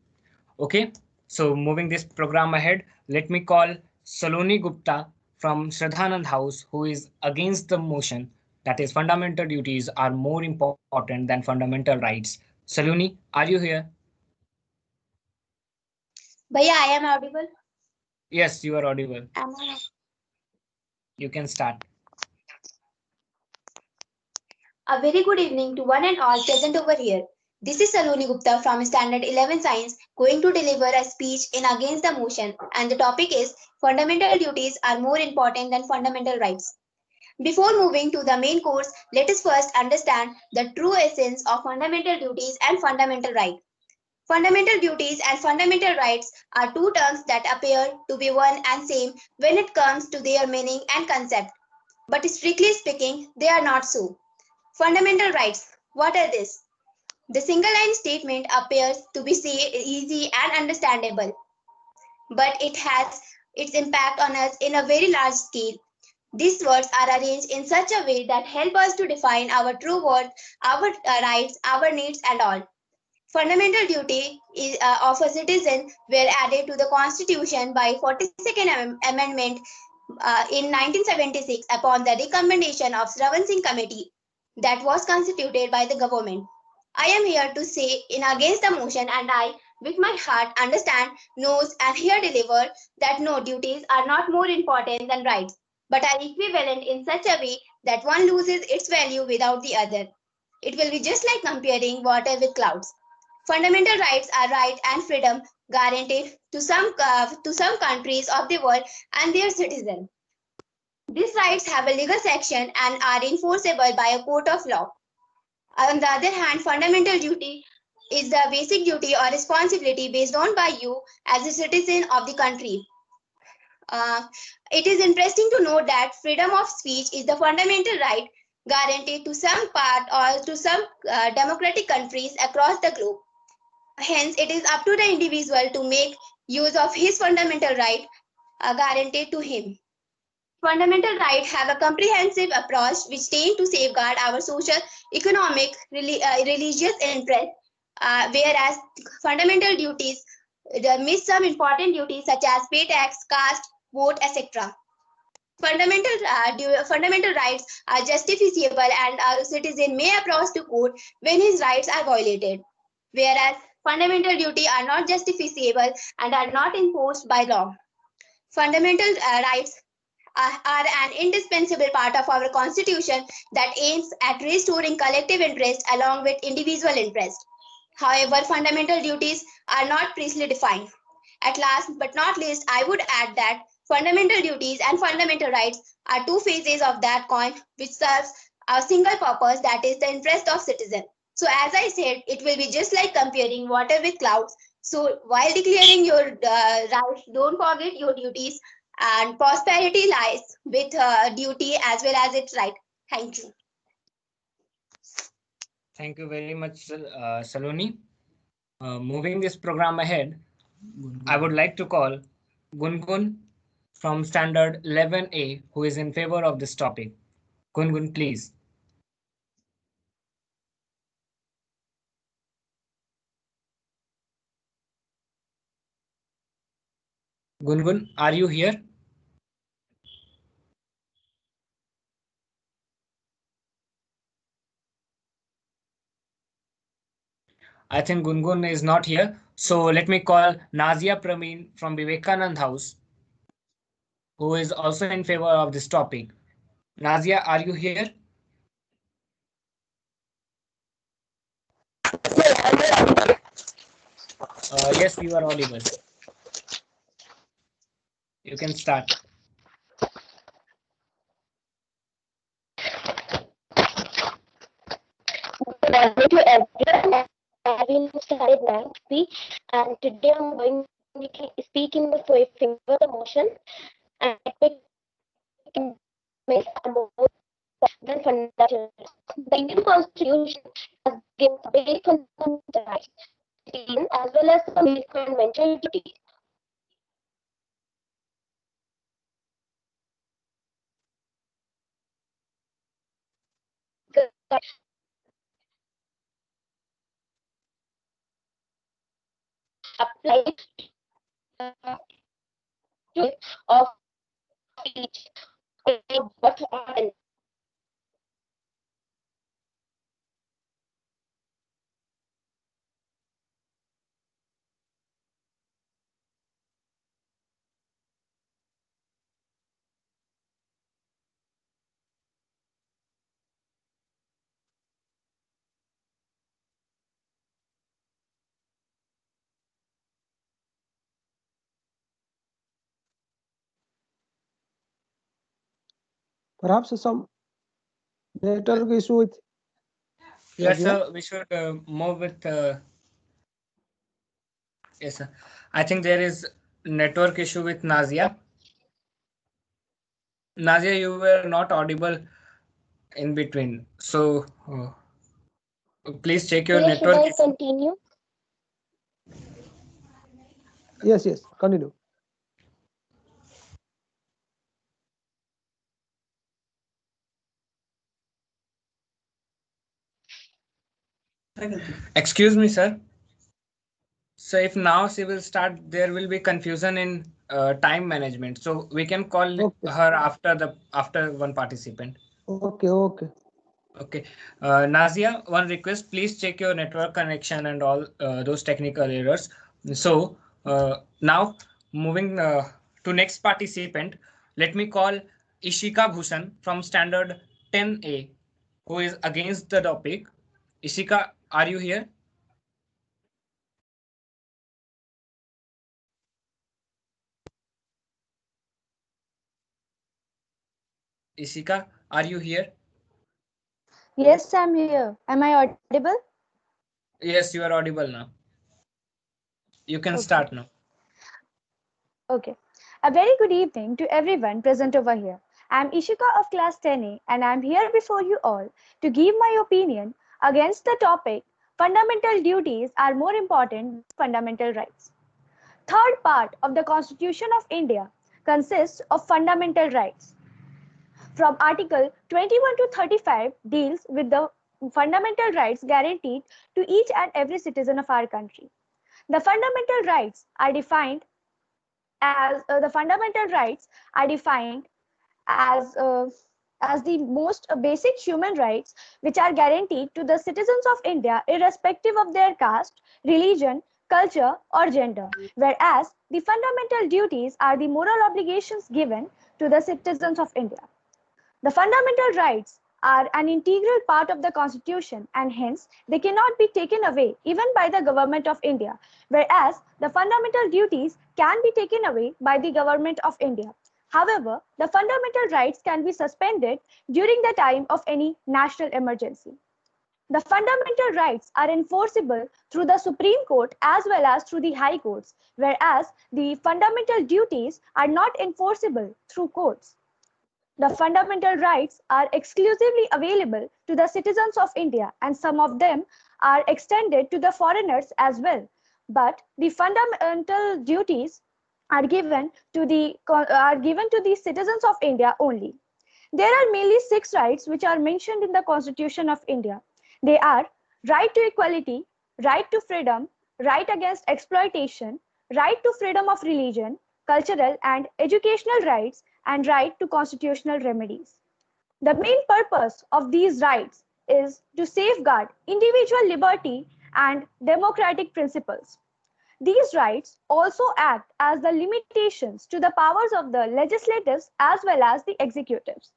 Okay, so moving this program ahead, let me call Saloni Gupta from Shraddhanand House, who is against the motion that is fundamental duties are more important than fundamental rights. Saloni, are you here? Bhaiya, I am audible. Yes, you are audible. You can start. A very good evening to one and all present over here. This is Saloni Gupta from Standard 11 Science going to deliver a speech in against the motion, and the topic is fundamental duties are more important than fundamental rights. Before moving to the main course, let us first understand the true essence of fundamental duties and fundamental rights. Fundamental duties and fundamental rights are two terms that appear to be one and same when it comes to their meaning and concept. But strictly speaking, they are not so. Fundamental rights, what are these? The single line statement appears to be easy and understandable, but it has its impact on us in a very large scale. These words are arranged in such a way that help us to define our true worth, our rights, our needs and all. Fundamental duty of a citizen were added to the Constitution by 42nd Amendment in 1976 upon the recommendation of Sravan Singh Committee that was constituted by the government. I am here to say in against the motion, and I, with my heart, understand, knows, and here deliver that no, duties are not more important than rights, but are equivalent in such a way that one loses its value without the other. It will be just like comparing water with clouds. Fundamental rights are right and freedom guaranteed to some countries of the world and their citizens. These rights have a legal section and are enforceable by a court of law. On the other hand, fundamental duty is the basic duty or responsibility based on by you as a citizen of the country. It is interesting to note that freedom of speech is the fundamental right guaranteed to some part or to some democratic countries across the globe. Hence, it is up to the individual to make use of his fundamental right guaranteed to him. Fundamental rights have a comprehensive approach which aims to safeguard our social, economic, religious interests, whereas fundamental duties miss some important duties such as pay tax, caste, vote, etc. Fundamental rights are justifiable and a citizen may approach to court when his rights are violated, whereas fundamental duties are not justifiable and are not enforced by law. Fundamental rights are an indispensable part of our constitution that aims at restoring collective interest along with individual interest. However, fundamental duties are not precisely defined. At last but not least, I would add that fundamental duties and fundamental rights are two faces of that coin which serves a single purpose, that is the interest of citizens. So as I said, it will be just like comparing water with clouds. So while declaring your rights, don't forget your duties, and prosperity lies with duty as well as its right. Thank you. Thank you very much, Saloni. Moving this program ahead, I would like to call Gungun from Standard 11A, who is in favor of this topic. Gungun, please. Gungun, are you here? I think Gungun is not here. So let me call Nazia Prameen from Vivekanand House, who is also in favor of this topic. Nazia, are you here? Yes, you are audible. You can start. To everyone, I will start my speech, and today I'm going to be speaking for a favor the motion, and make a more than fundamental. The Indian Constitution has given basic fundamental rights as well as the fundamental duties. Applied of each but Perhaps some network issue with. Yes, sir. We should move with. Yes, sir. I think there is network issue with Nazia. Nazia, you were not audible in between. So please check your network. Should I continue? Yes, continue. Excuse me, sir. So if now she will start, there will be confusion in time management. So we can call her after one participant. Okay, okay. Okay. Nazia, one request, please check your network connection and all those technical errors. So now moving to next participant, let me call Ishika Bhushan from standard 10A, who is against the topic. Ishika, are you here? Ishika, are you here? Yes, I'm here. Am I audible? Yes, you are audible now. You can start now. Okay. A very good evening to everyone present over here. I'm Ishika of class 10A and I'm here before you all to give my opinion against the topic fundamental duties are more important than fundamental rights. Third part of the Constitution of India consists of fundamental rights. From Article 21 to 35 deals with the fundamental rights guaranteed to each and every citizen of our country. The fundamental rights are defined as as the most basic human rights which are guaranteed to the citizens of India irrespective of their caste, religion, culture or gender, whereas the fundamental duties are the moral obligations given to the citizens of India. The fundamental rights are an integral part of the Constitution and hence they cannot be taken away even by the government of India, whereas the fundamental duties can be taken away by the government of India. However, the fundamental rights can be suspended during the time of any national emergency. The fundamental rights are enforceable through the Supreme Court as well as through the High Courts, whereas the fundamental duties are not enforceable through courts. The fundamental rights are exclusively available to the citizens of India and some of them are extended to the foreigners as well. But the fundamental duties are given to the citizens of India only. There are mainly 6 rights which are mentioned in the Constitution of India. They are right to equality, right to freedom, right against exploitation, right to freedom of religion, cultural and educational rights, and right to constitutional remedies. The main purpose of these rights is to safeguard individual liberty and democratic principles. These rights also act as the limitations to the powers of the legislatives as well as the executives.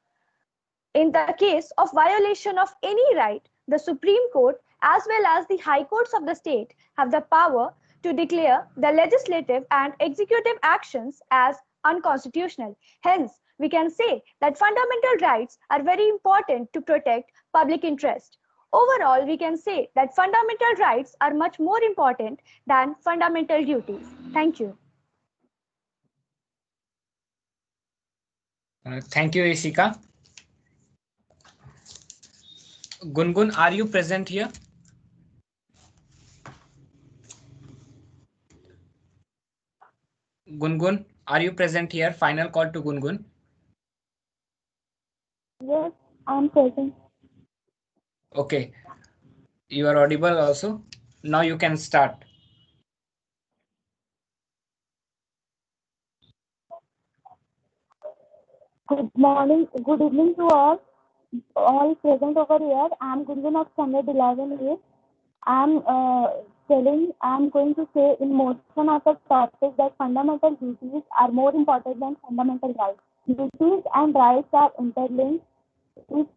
In the case of violation of any right, the Supreme Court as well as the High Courts of the state have the power to declare the legislative and executive actions as unconstitutional. Hence, we can say that fundamental rights are very important to protect public interest. Overall, we can say that fundamental rights are much more important than fundamental duties. Thank you. Thank you, Ishika. Gungun, are you present here? Gungun, are you present here? Final call to Gungun. Yes, I'm present. Okay. You are audible also. Now you can start. Good morning, good evening to all present over here. I'm Gungun of Standard 11A. I'm going to say in motion of the topic that fundamental duties are more important than fundamental rights. Duties and rights are interlinked. If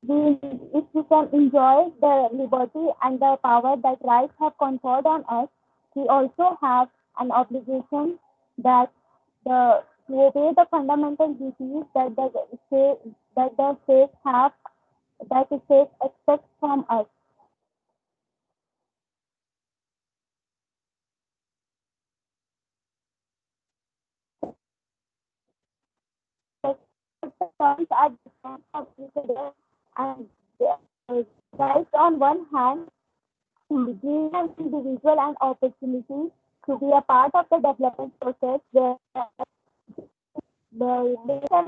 we can enjoy the liberty and the power that rights have conferred on us, we also have an obligation that to obey the fundamental duties that the state expects from us. Terms are different from each other, and rights on one hand give an individual an opportunity to be a part of the development process where the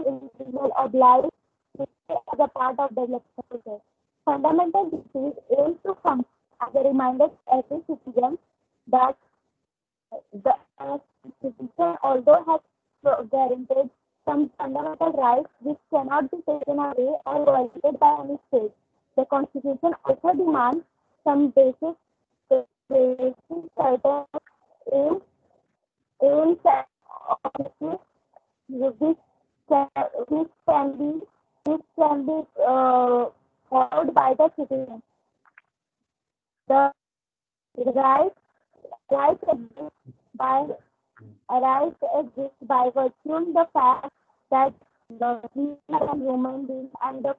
individual obliged to be as a part of development process. Fundamental duties aim to function as a reminder to every citizen that The Constitution although has guaranteed some fundamental rights which cannot be taken away or violated by any state. The Constitution also demands some basic certain aims which can be followed by the citizen. The rights exist by virtue of the fact that the human being and the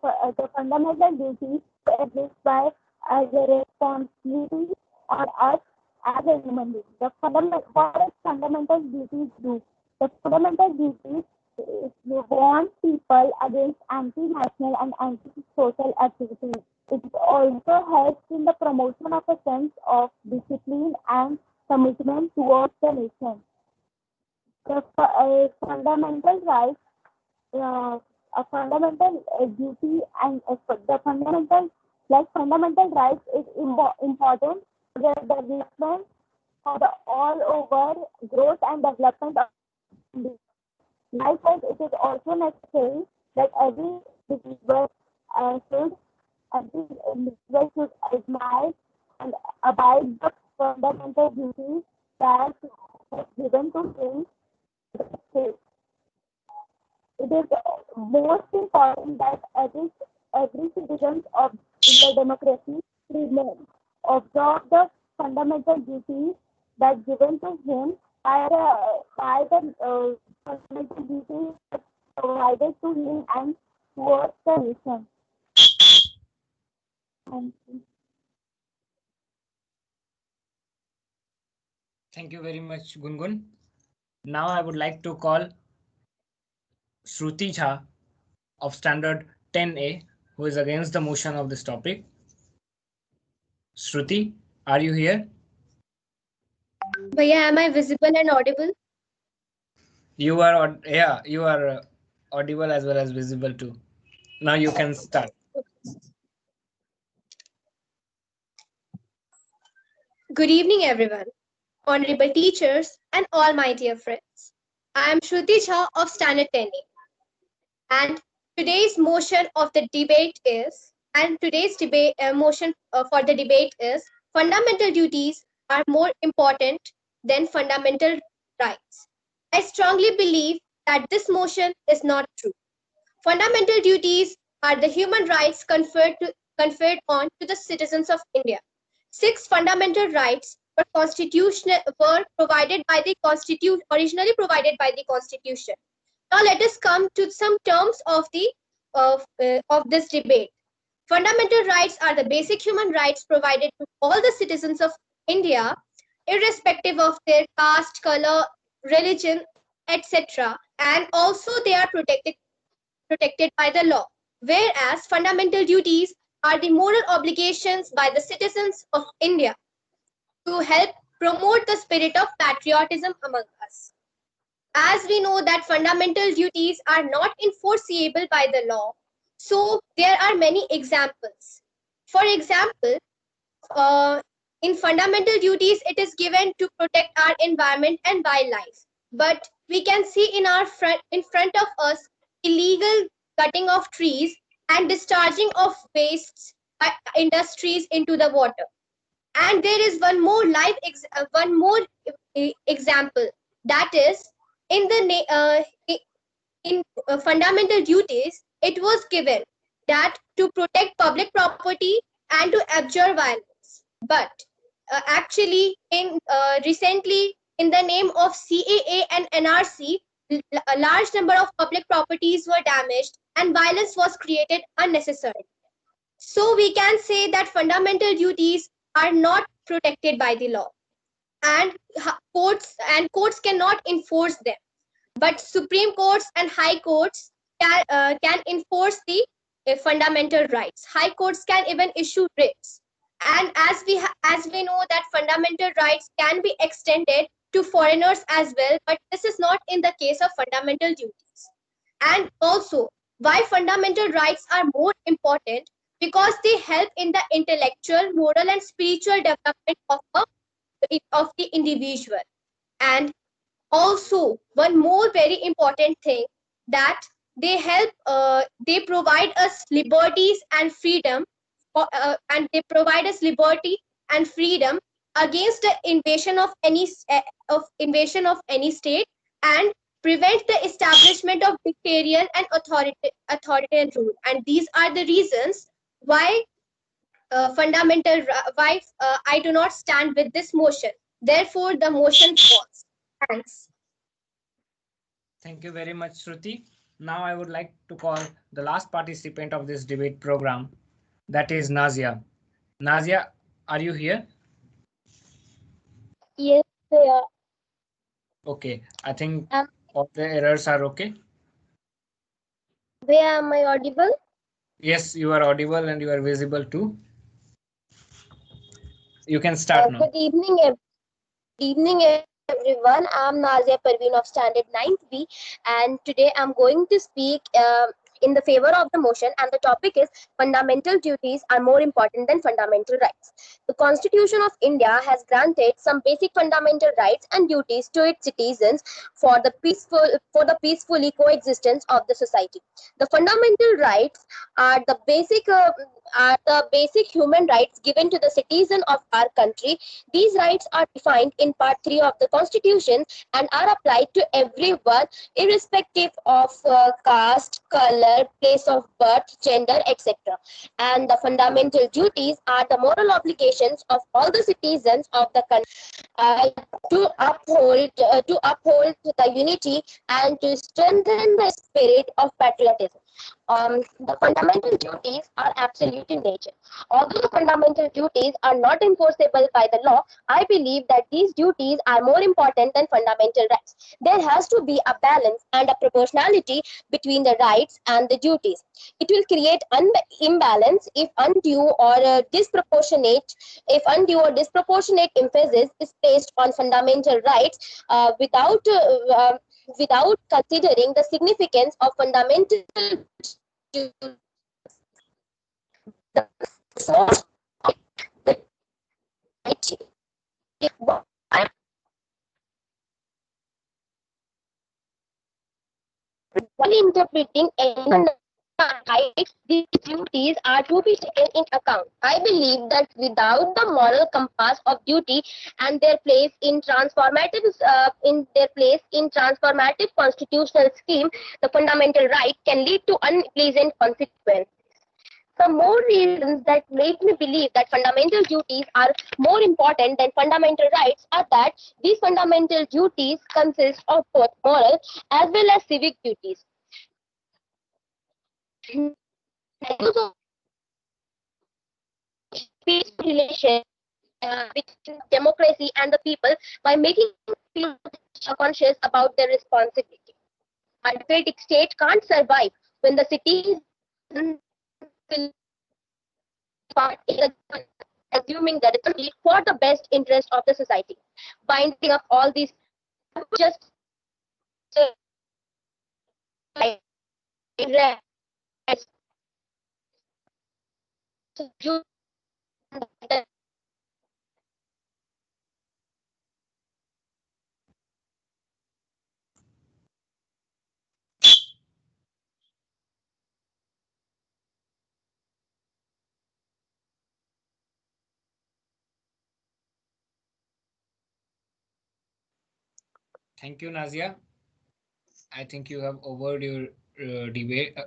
fundamental duties exist by as a responsibility on us as a human being. What does fundamental duties do? The fundamental duties warn people against anti-national and anti-social activities. It also helps in the promotion of a sense of discipline and commitment towards the nation. The fundamental rights, a fundamental duty, and the fundamental rights is important for the development for the all over growth and development of India. Likewise, it is also necessary that every individual should admire and abide the fundamental duties that are given to him. It is most important that every citizen of the democracy observe the fundamental duties that given to him by the fundamental duties provided to him and towards the nation. Thank you. Thank you very much, Gungun. Now I would like to call Shruti Jha of Standard 10A, who is against the motion of this topic. Shruti, are you here? Bhaiya, am I visible and audible? You are, you are audible as well as visible too. Now you can start. Good evening, everyone. Honorable teachers and all my dear friends. I am Shruti Jha of Standard 10A. And today's motion of the debate is, motion for the debate is, fundamental duties are more important than fundamental rights. I strongly believe that this motion is not true. Fundamental duties are the human rights conferred on to the citizens of India. 6 fundamental rights were provided by the Constitution, originally provided by the Constitution. Now let us come to some terms of this debate. Fundamental rights are the basic human rights provided to all the citizens of India, irrespective of their caste, color, religion, etc. And also they are protected by the law. Whereas fundamental duties are the moral obligations by the citizens of India to help promote the spirit of patriotism among us. As we know that fundamental duties are not enforceable by the law, so there are many examples. For example, in fundamental duties, it is given to protect our environment and wildlife. But we can see in front of us illegal cutting of trees and discharging of wastes by industries into the water. And there is one more example, that is in fundamental duties, it was given that to protect public property and to abjure violence. But actually, recently, in the name of CAA and NRC, a large number of public properties were damaged and violence was created unnecessarily. So we can say that fundamental duties are not protected by the law, and courts cannot enforce them. But Supreme Courts and High Courts can enforce the fundamental rights. High Courts can even issue writs. And as we know that fundamental rights can be extended to foreigners as well, but this is not in the case of fundamental duties. And also, why fundamental rights are more important? Because they help in the intellectual, moral, and spiritual development of the individual. And also one more very important thing, that they help, they provide us liberties and freedom, and they provide us liberty and freedom against the invasion of any state, and prevent the establishment of dictatorial and authoritarian rule. And these are the reasons why I do not stand with this motion. Therefore, the motion falls. Thanks. Thank you very much, Shruti. Now I would like to call the last participant of this debate program, that is Nazia. Nazia, are you here? Yes, yeah. Okay, I think all the errors are okay. Where am I audible? Yes, you are audible and you are visible too. You can start now. Good evening, everyone. I'm Nazia Parveen of Standard 9th B, and today I'm going to speak in the favor of the motion, and the topic is fundamental duties are more important than fundamental rights. The Constitution of India has granted some basic fundamental rights and duties to its citizens for the peacefully coexistence of the society. The fundamental rights are the basic human rights given to the citizen of our country. These rights are defined in Part 3 of the Constitution and are applied to everyone, irrespective of caste, color, place of birth, gender, etc. And the fundamental duties are the moral obligations of all the citizens of the country to uphold the unity and to strengthen the spirit of patriotism. The fundamental duties are absolute in nature. Although the fundamental duties are not enforceable by the law, I believe that these duties are more important than fundamental rights. There has to be a balance and a proportionality between the rights and the duties. It will create imbalance if undue or disproportionate emphasis is placed on fundamental rights without considering the significance of fundamental duties. While interpreting any rights, these duties are to be taken in account. I believe that without the moral compass of duty and their place in transformative constitutional scheme, the fundamental right can lead to unpleasant consequences. Some more reasons that make me believe that fundamental duties are more important than fundamental rights are that these fundamental duties consist of both moral as well as civic duties. Peaceful relation between democracy and the people by making people conscious about their responsibility. A democratic state can't survive when the citizens will part in the assuming that it's for the best interest of the society. Binding up all these just Thank you, Nazia. I think you have over your debate.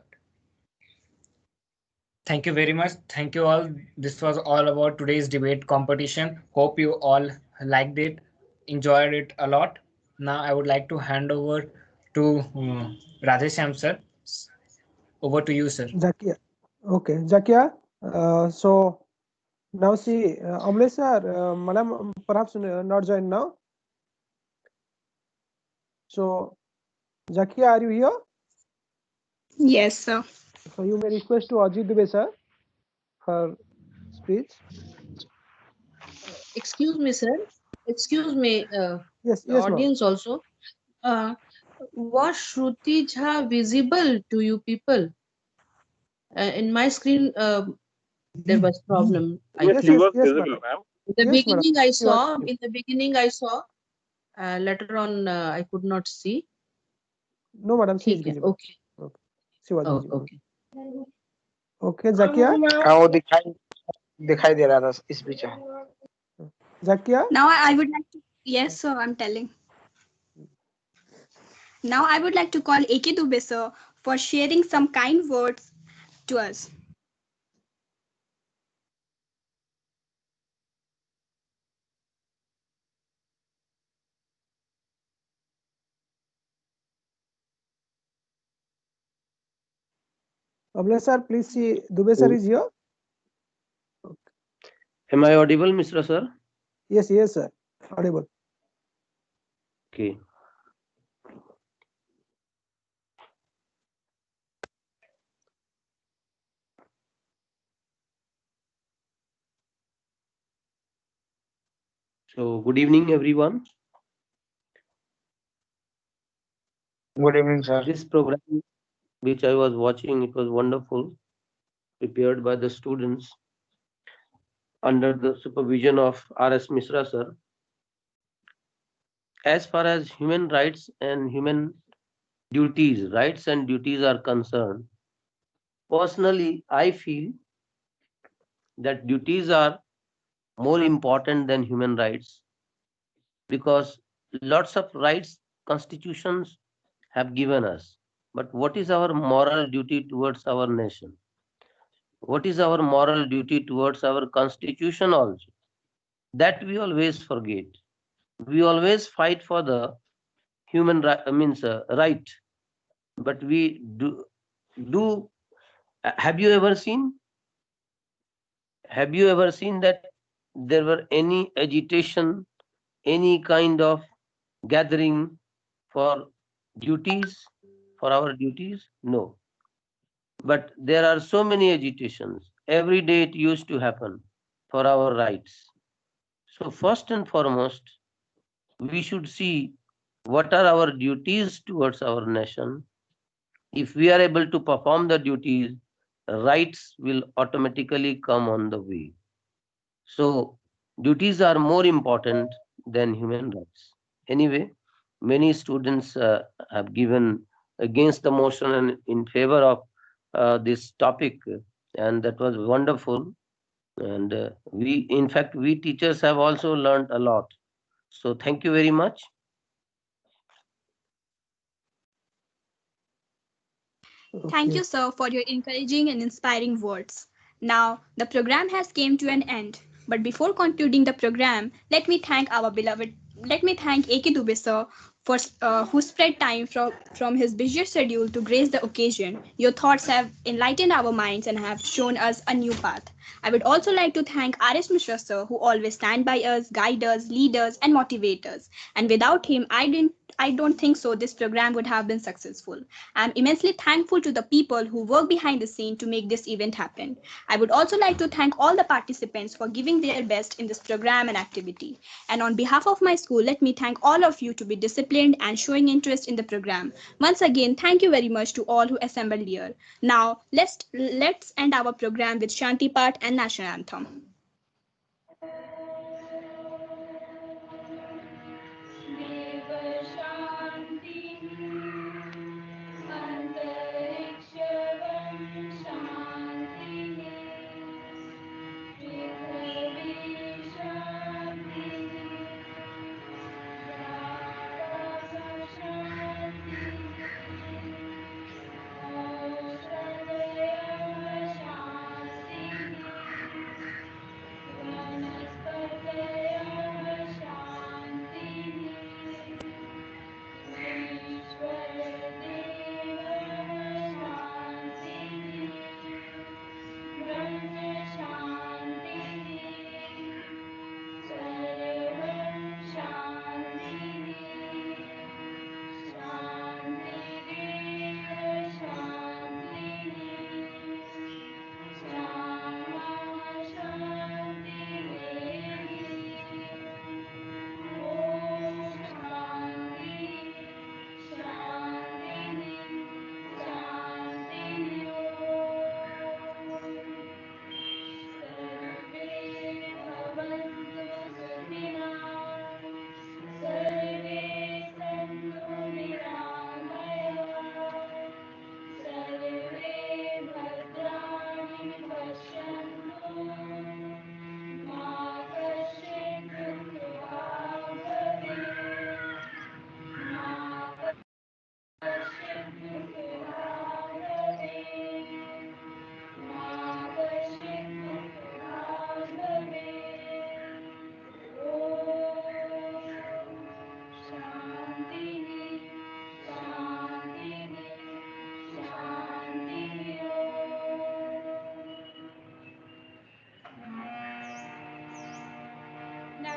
Thank you very much. Thank you all. This was all about today's debate competition. Hope you all liked it, enjoyed it a lot. Now I would like to hand over to Radheshyam sir. Over to you, sir. Zakia. Okay, Zakia. So now see, Amlesh sir, madam, perhaps not join now. So, Zakia, are you here? Yes, sir. So you may request to Ajit Dubey sir for speech. Excuse me, sir. Excuse me, Yes, the yes, audience also. Was Shruti Jha visible to you people? In my screen, there was problem. Yes, she was visible, ma'am. In the beginning, I saw. Later on, I could not see. No, madam, she is ठीक है, visible. okay. Okay. She was Oh, visible. okay. Okay, Zakia? हाँ वो दिखाई दे रहा था इस बीच में। Zakia? Now I would like to, yes, sir, I'm telling. Now I would like to call AK Dubey, sir, for sharing some kind words to us. Abla sir, please see, Dubey sir is here. Am I audible, Mr. Sir? Yes, yes, sir. Audible. Okay. So, good evening, everyone. Good evening, sir. This program, which I was watching, it was wonderful, prepared by the students under the supervision of R.S. Misra, sir. As far as human rights and human duties, rights and duties are concerned, personally, I feel that duties are more important than human rights because lots of rights constitutions have given us. But what is our moral duty towards our nation? What is our moral duty towards our constitution also? That we always forget. We always fight for the human right, right, but we do. Have you ever seen? Have you ever seen that there were any agitation, any kind of gathering for duties, for our duties? No. But there are so many agitations. Every day it used to happen for our rights. So first and foremost, we should see what are our duties towards our nation. If we are able to perform the duties, rights will automatically come on the way. So duties are more important than human rights. Anyway, many students have given against the motion and in favor of this topic, and that was wonderful. And in fact, we teachers have also learned a lot. So thank you very much. Thank you, sir, for your encouraging and inspiring words. Now, the program has came to an end. But before concluding the program, let me thank AK Dubey, sir, for who spread time from his busy schedule to grace the occasion. Your thoughts have enlightened our minds and have shown us a new path. I would also like to thank R.S. Mishra, sir, who always stand by us, guide us, lead us, and motivate us. And without him, I don't think so this program would have been successful. I'm immensely thankful to the people who work behind the scene to make this event happen. I would also like to thank all the participants for giving their best in this program and activity. And on behalf of my school, let me thank all of you to be disciplined and showing interest in the program. Once again, thank you very much to all who assembled here. Now, let's end our program with Shanti Part and National Anthem.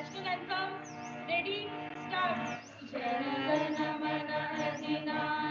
Ashtung anthem. Ready? Start. Jana Gana Mana Adinaayaka